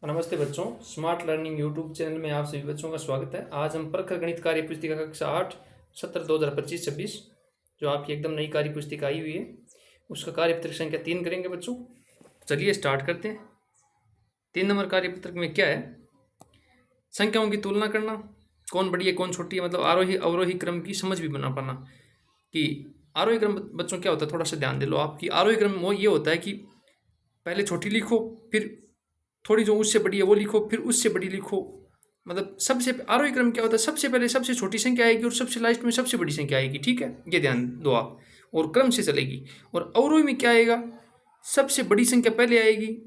नमस्ते बच्चों, smart learning YouTube channel में आप सभी बच्चों का स्वागत है। आज हम प्रखर गणित कार्य पुस्तिका कक्षा 8 सत्र 2025-26 जो आपकी एकदम नई कार्य पुस्तिका आई हुई है उसका कार्यपत्रक संख्या 3 करेंगे बच्चों। चलिए स्टार्ट करते हैं। 3 नंबर कार्यपत्रक में क्या है? संख्याओं की तुलना करना, कौन बड़ी है कौन छोटी है, मतलब आरोही अवरोही क्रम की समझ भी बना पाना। कि आरोही क्रम बच्चों क्या होता है, थोड़ा सा ध्यान दे लो। आपकी आरोही क्रम वो ये होता है कि पहले छोटी लिखो, फिर थोड़ी जो उससे बड़ी है वो लिखो, फिर उससे बड़ी लिखो। मतलब सबसे आरोही क्रम क्या होता है, सबसे पहले सबसे छोटी संख्या आएगी और सबसे लास्ट में सबसे बड़ी संख्या आएगी। ठीक है, ये ध्यान दो आप, और क्रम से चलेगी। और अवरोही में क्या आएगा, सबसे बड़ी संख्या पहले आएगी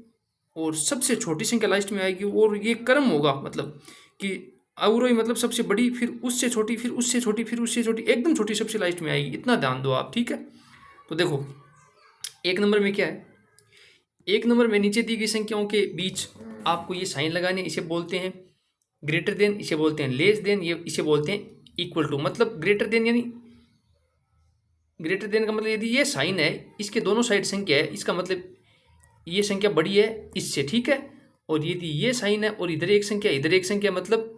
और सबसे छोटी संख्या लास्ट में आएगी। और ये क्रम होगा, मतलब कि अवरोही मतलब सबसे बड़ी, फिर उससे छोटी, फिर उससे छोटी, फिर उससे छोटी, एकदम छोटी सबसे लास्ट में आएगी। इतना ध्यान दो आप। ठीक है, तो देखो 1 नंबर में क्या है, 1 नंबर में नीचे दी गई संख्याओं के बीच आपको ये साइन लगाने, इसे बोलते हैं ग्रेटर देन, इसे बोलते हैं लेस देन, ये इसे बोलते हैं इक्वल टू। मतलब ग्रेटर देन यानी ग्रेटर देन का मतलब यदि ये साइन है, इसके दोनों साइड संख्या है, इसका मतलब ये संख्या बड़ी है इससे। ठीक है, और यदि ये साइन है और इधर एक संख्या इधर एक संख्या, मतलब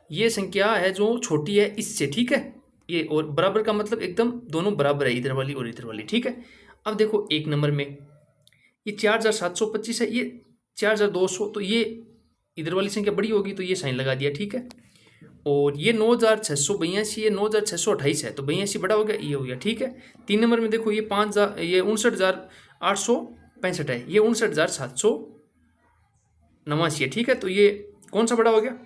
ये संख्या है जो छोटी है इससे। ठीक है, ये और बराबर का मतलब एकदम दोनों बराबर है, इधर वाली और इधर वाली। ठीक है, अब देखो 1 नंबर में ये 4725 है, ये 4200, तो ये इधर वाली संख्या बड़ी होगी तो ये साइन लगा दिया। ठीक है, और ये 9682, ये 9628 है, तो 82 बड़ा हो गया, ये हो गया। ठीक है, 3 नंबर में देखो ये 5000, ये 59,865 है, ये 59,789 है। ठीक है, तो ये कौन सा बड़ा हो गया,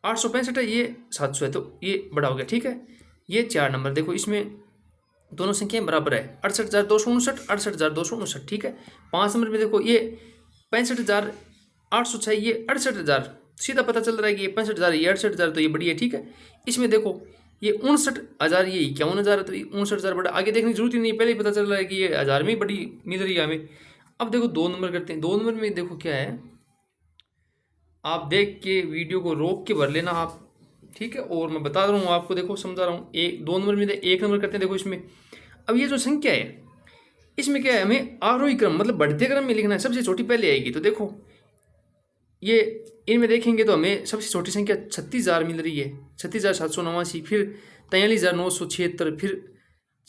865 है, ये 700 है, तो ये बड़ा हो गया। ठीक है, ये 4 नंबर देखो, इसमें दोनों संख्याएं बराबर है, 68,259, 68,259। ठीक है, 5 नंबर में देखो ये 65,806, ये 68,000, सीधा पता चल रहा है कि ये 65,000, ये 68,000, तो ये बड़ी है। ठीक है, इसमें देखो ये 59,000, ये 51,000 है, तो 59,000 बड़ा। आगे देखने की जरूरत ही नहीं, पहले ही पता चल रहा है कि ये 1000 में बड़ी मिल रही है हमें। अब देखो 2 नंबर करते हैं। 2 नंबर में देखो क्या है, आप देख के वीडियो को रोक के भर लेना आप। ठीक है, और मैं बता रहा हूँ आपको, देखो समझा रहा हूँ। 2 नंबर में 1 नंबर करते हैं। देखो इसमें अब ये जो संख्या है, इसमें क्या है, हमें आरोही क्रम मतलब बढ़ते क्रम में लिखना है, सबसे छोटी पहले आएगी। तो देखो ये इनमें देखेंगे तो हमें सबसे छोटी संख्या 36,000 मिल रही है, 36,789, फिर 43,976, फिर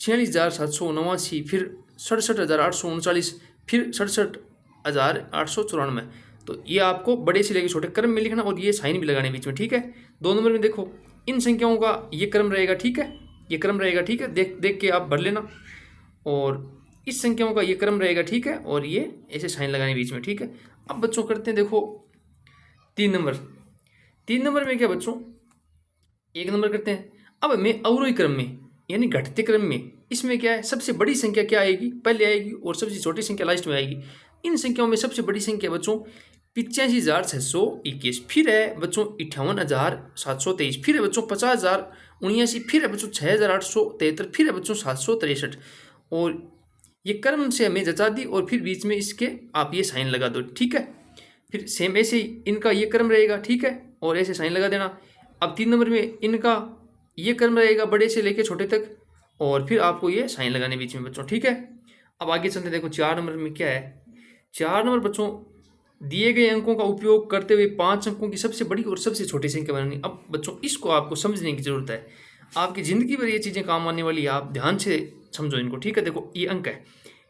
46,789, फिर 67,839, फिर 67,894। तो ये आपको बड़े से लेकर छोटे क्रम में लिखना, और ये साइन भी लगाने बीच में। ठीक है, 2 नंबर में देखो इन संख्याओं का ये क्रम रहेगा। ठीक है, ये क्रम रहेगा। ठीक है, देख के आप भर लेना, और इस संख्याओं का ये क्रम रहेगा। ठीक है, और ये ऐसे साइन लगाने बीच में। ठीक है, अब बच्चों करते हैं, देखो 3 नंबर। 3 नंबर में क्या बच्चों, 1 नंबर करते हैं। अब हमें अवरोही क्रम में यानी घटते क्रम में, इसमें क्या है, सबसे बड़ी संख्या क्या आएगी, पहले आएगी, और सबसे छोटी संख्या लास्ट में आएगी। इन संख्याओं में सबसे बड़ी संख्या बच्चों 85,621, फिर है बच्चों 58,723, फिर है बच्चों 50,079, फिर है बच्चों 6,873, फिर है बच्चों 763। और ये क्रम से हमें जचा दी, और फिर बीच में इसके आप ये साइन लगा दो। ठीक है, फिर सेम ऐसे ही इनका ये क्रम रहेगा। ठीक है, और ऐसे साइन लगा देना। अब 3 नंबर में इनका ये क्रम रहेगा बड़े से लेके छोटे तक, और फिर आपको ये साइन लगाने बीच में बच्चों। ठीक है, अब आगे चलते देखो 4 नंबर में क्या है। 4 नंबर बच्चों, दिए गए अंकों का उपयोग करते हुए 5 अंकों की सबसे बड़ी और सबसे छोटी संख्या बनानी। अब बच्चों इसको आपको समझने की जरूरत है, आपकी ज़िंदगी भर ये चीज़ें काम आने वाली है, आप ध्यान से समझो इनको। ठीक है, देखो ये अंक है,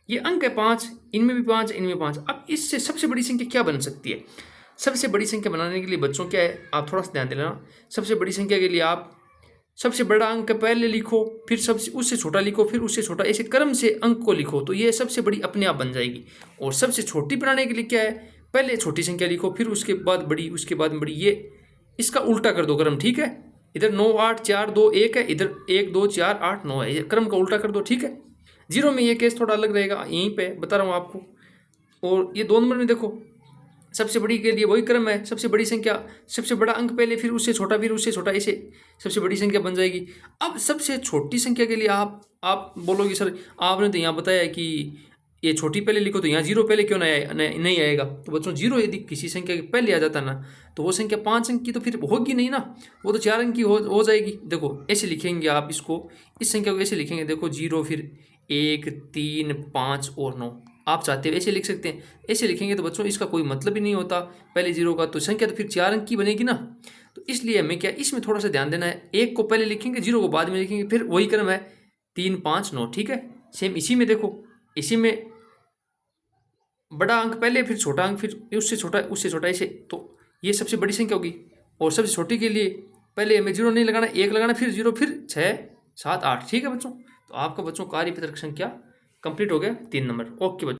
ये अंक है 5, इनमें भी 5, इनमें 5। अब इससे सबसे बड़ी संख्या क्या बन सकती है? सबसे बड़ी संख्या बनाने के लिए बच्चों क्या है, आप थोड़ा सा ध्यान देना। सबसे बड़ी संख्या के लिए आप सबसे बड़ा अंक पहले लिखो, फिर सबसे उससे छोटा लिखो, फिर उससे छोटा, ऐसे क्रम से अंक को लिखो, तो ये सबसे बड़ी अपने आप बन जाएगी। और सबसे छोटी बनाने के लिए क्या है, पहले छोटी संख्या लिखो, फिर उसके बाद बड़ी, उसके बाद बड़ी, ये इसका उल्टा कर दो क्रम। ठीक है, इधर 9 8 4 2 1 है, इधर 1 2 4 8 9 है, ये क्रम का उल्टा कर दो। ठीक है, 0 में ये केस थोड़ा अलग रहेगा, यहीं पे बता रहा हूँ आपको। और ये 2 नंबर में देखो सबसे बड़ी के लिए वही क्रम है, सबसे बड़ी संख्या, सबसे बड़ा अंक पहले, फिर उससे छोटा, फिर उससे छोटा, ऐसे सबसे बड़ी संख्या बन जाएगी। अब सबसे छोटी संख्या के लिए आप बोलोगे सर आपने तो यहाँ बताया कि ये छोटी पहले लिखो, तो यहाँ 0 पहले क्यों नहीं आएगा? तो बच्चों 0 यदि किसी संख्या के पहले आ जाता ना, तो वो संख्या 5 अंक की तो फिर होगी नहीं ना, वो तो 4 अंक की हो जाएगी। देखो ऐसे लिखेंगे आप इसको, इस संख्या को ऐसे लिखेंगे, देखो 0, फिर 1 3 5 और 9, आप चाहते हो ऐसे लिख सकते हैं। ऐसे लिखेंगे तो बच्चों इसका कोई मतलब ही नहीं होता, पहले जीरो का, तो संख्या तो फिर 4 अंक की बनेगी ना। तो इसलिए हमें क्या इसमें थोड़ा सा ध्यान देना है, 1 को पहले लिखेंगे, 0 को बाद में लिखेंगे, फिर वही क्रम है 3 5 9, ठीक है। सेम इसी में देखो, इसी में बड़ा अंक पहले, फिर छोटा अंक, फिर उससे छोटा ऐसे, तो ये सबसे बड़ी संख्या होगी। और सबसे छोटी के लिए पहले हमें 0 नहीं लगाना, 1 लगाना, फिर 0, फिर 6 7 8, ठीक है बच्चों। तो आपका बच्चों कार्यपत्रक संख्या कंप्लीट हो गया 3 नंबर। ओके बच्चों।